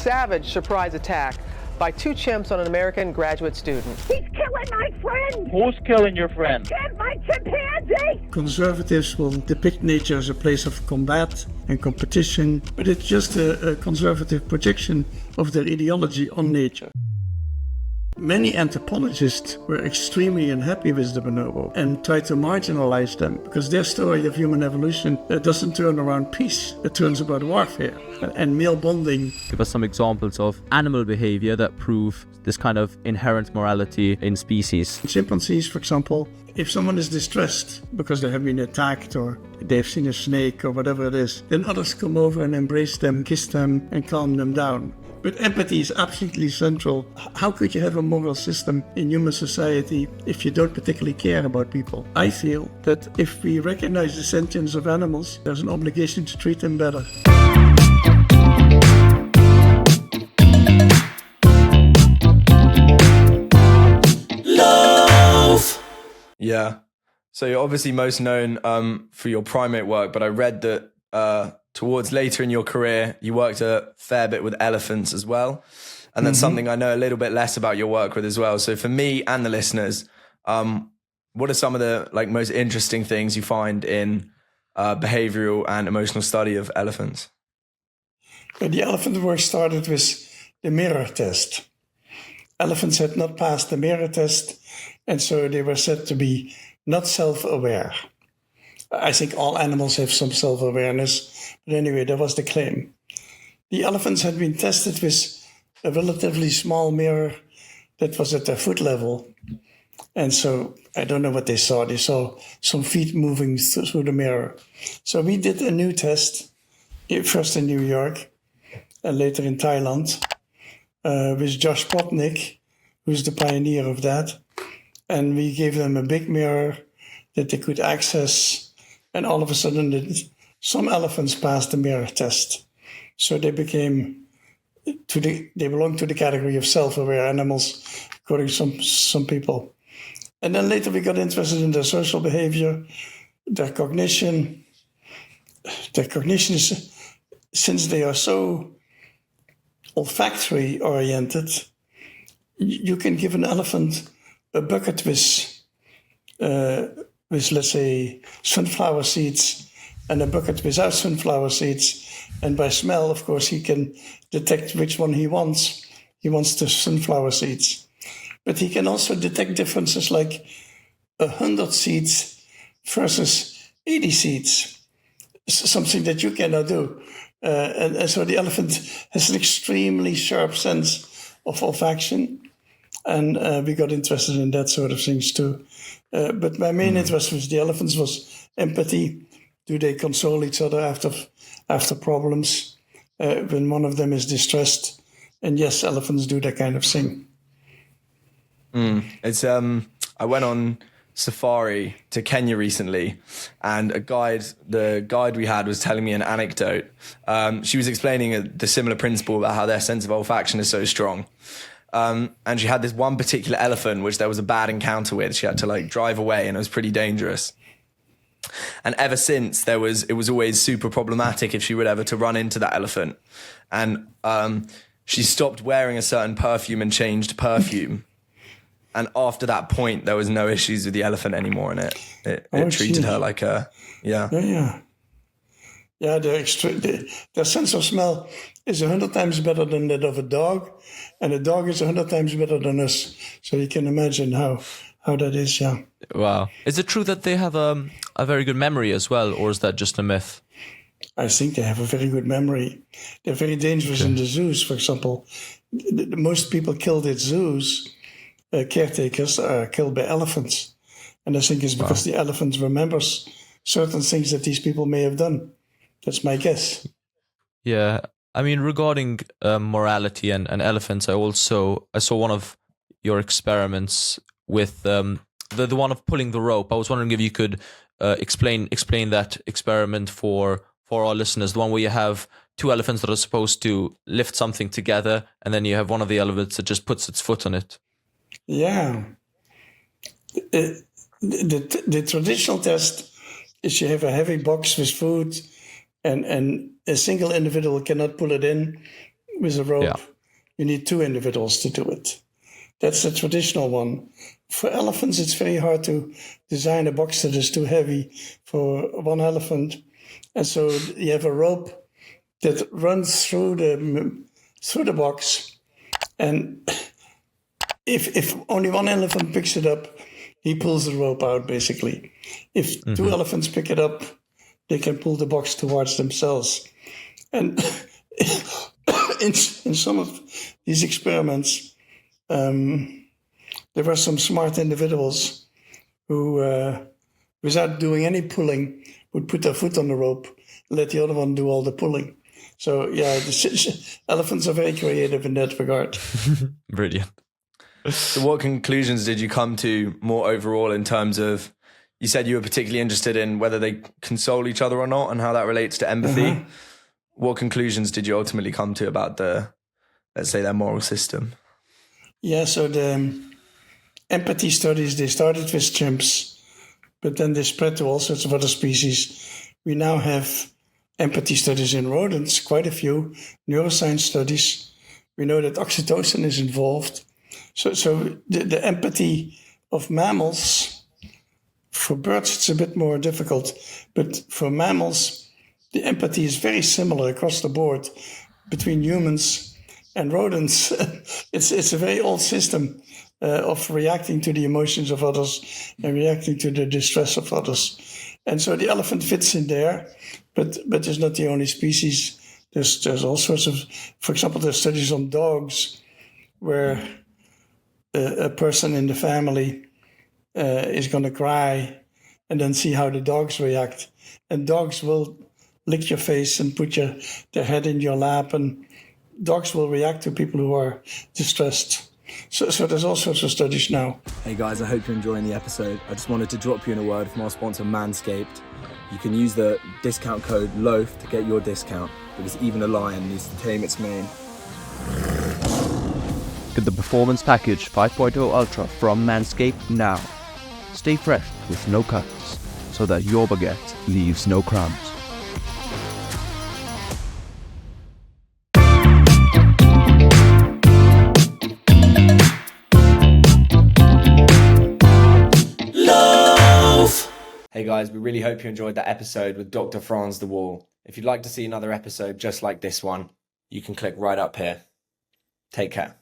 savage surprise attack by two chimps on an American graduate student. He's killing my friend! Who's killing your friend? My chimpanzee! Conservatives will depict nature as a place of combat and competition, but it's just a conservative projection of their ideology on nature. Many anthropologists were extremely unhappy with the bonobo and tried to marginalize them because their story of human evolution doesn't turn around peace, it turns about warfare and male bonding. Give us some examples of animal behavior that prove this kind of inherent morality in species. Chimpanzees, for example, if someone is distressed because they have been attacked or they've seen a snake or whatever it is, then others come over and embrace them, kiss them and calm them down. But empathy is absolutely central. How could you have a moral system in human society if you don't particularly care about people? I feel that if we recognize the sentience of animals, there's an obligation to treat them better. Yeah. So you're obviously most known for your primate work, but I read that towards later in your career, you worked a fair bit with elephants as well. And that's something I know a little bit less about your work with as well. So for me and the listeners, what are some of the most interesting things you find in behavioral and emotional study of elephants? The elephant work started with the mirror test. Elephants had not passed the mirror test, and so they were said to be not self-aware. I think all animals have some self-awareness, but anyway, that was the claim. The elephants had been tested with a relatively small mirror that was at their foot level. And so I don't know what they saw. They saw some feet moving through the mirror. So we did a new test, first in New York and later in Thailand, with Josh Potnick, who's the pioneer of that. And we gave them a big mirror that they could access. And all of a sudden, some elephants passed the mirror test. So they belong to the category of self-aware animals, according to some people. And then later we got interested in their social behavior, their cognition. Their cognition is, since they are so olfactory oriented, you can give an elephant a bucket with let's say sunflower seeds and a bucket without sunflower seeds, and by smell, of course, he can detect which one he wants. He wants the sunflower seeds, but he can also detect differences like 100 seeds versus 80 seeds, something that you cannot do. And so the elephant has an extremely sharp sense of olfaction, and we got interested in that sort of things too. But my main interest with the elephants was empathy. Do they console each other after problems when one of them is distressed? And yes, elephants do that kind of thing. It's I went on safari to Kenya recently, and the guide we had was telling me an anecdote. She was explaining the similar principle about how their sense of olfaction is so strong. And she had this one particular elephant, which there was a bad encounter with. She had to drive away, and it was pretty dangerous. And ever since, it was always super problematic if she would ever to run into that elephant. And she stopped wearing a certain perfume and changed perfume. And after that point, there was no issues with the elephant anymore, and it treated her like a, Yeah, their sense of smell is 100 times better than that of a dog, and a dog is 100 times better than us. So you can imagine how that is, yeah. Wow. Is it true that they have a very good memory as well, or is that just a myth? I think they have a very good memory. They're very dangerous in the zoos, for example. Most people killed at zoos, caretakers, are killed by elephants. And I think it's because the elephant remembers certain things that these people may have done. That's my guess. Yeah. I mean, regarding morality and elephants, I saw one of your experiments with the one of pulling the rope. I was wondering if you could explain that experiment for our listeners, the one where you have two elephants that are supposed to lift something together, and then you have one of the elephants that just puts its foot on it. Yeah. The traditional test is you have a heavy box with food, and a single individual cannot pull it in. with a rope, Yeah. you need 2 individuals to do it. That's the traditional one. For elephants, it's very hard to design a box that is too heavy for one elephant. And so you have a rope that runs through the box. And if only one elephant picks it up, he pulls the rope out, basically. If 2 elephants pick it up, they can pull the box towards themselves. And in some of these experiments, there were some smart individuals who, without doing any pulling, would put their foot on the rope, let the other one do all the pulling. So, yeah, elephants are very creative in that regard. Brilliant. So what conclusions did you come to more overall in terms of, you said you were particularly interested in whether they console each other or not and how that relates to empathy. What conclusions did you ultimately come to about let's say, their moral system? Yeah, so the empathy studies, they started with chimps, but then they spread to all sorts of other species. We now have empathy studies in rodents, quite a few, neuroscience studies. We know that oxytocin is involved. So the empathy of mammals, for birds it's a bit more difficult, but for mammals, the empathy is very similar across the board between humans and rodents. It's a very old system of reacting to the emotions of others and reacting to the distress of others. And so the elephant fits in there, but it's not the only species. There's all sorts of, for example, there's studies on dogs where a person in the family is going to cry and then see how the dogs react. And dogs will lick your face and put their head in your lap, and dogs will react to people who are distressed. So there's all sorts of studies now. Hey guys, I hope you're enjoying the episode. I just wanted to drop you in a word from our sponsor Manscaped. You can use the discount code LOAF to get your discount, because even a lion needs to tame its mane. Get the Performance Package 5.0 Ultra from Manscaped now. Stay fresh with no cuts, so that your baguette leaves no crumbs. Hey guys, we really hope you enjoyed that episode with Dr. Franz de Waal. If you'd like to see another episode just like this one, you can click right up here. Take care.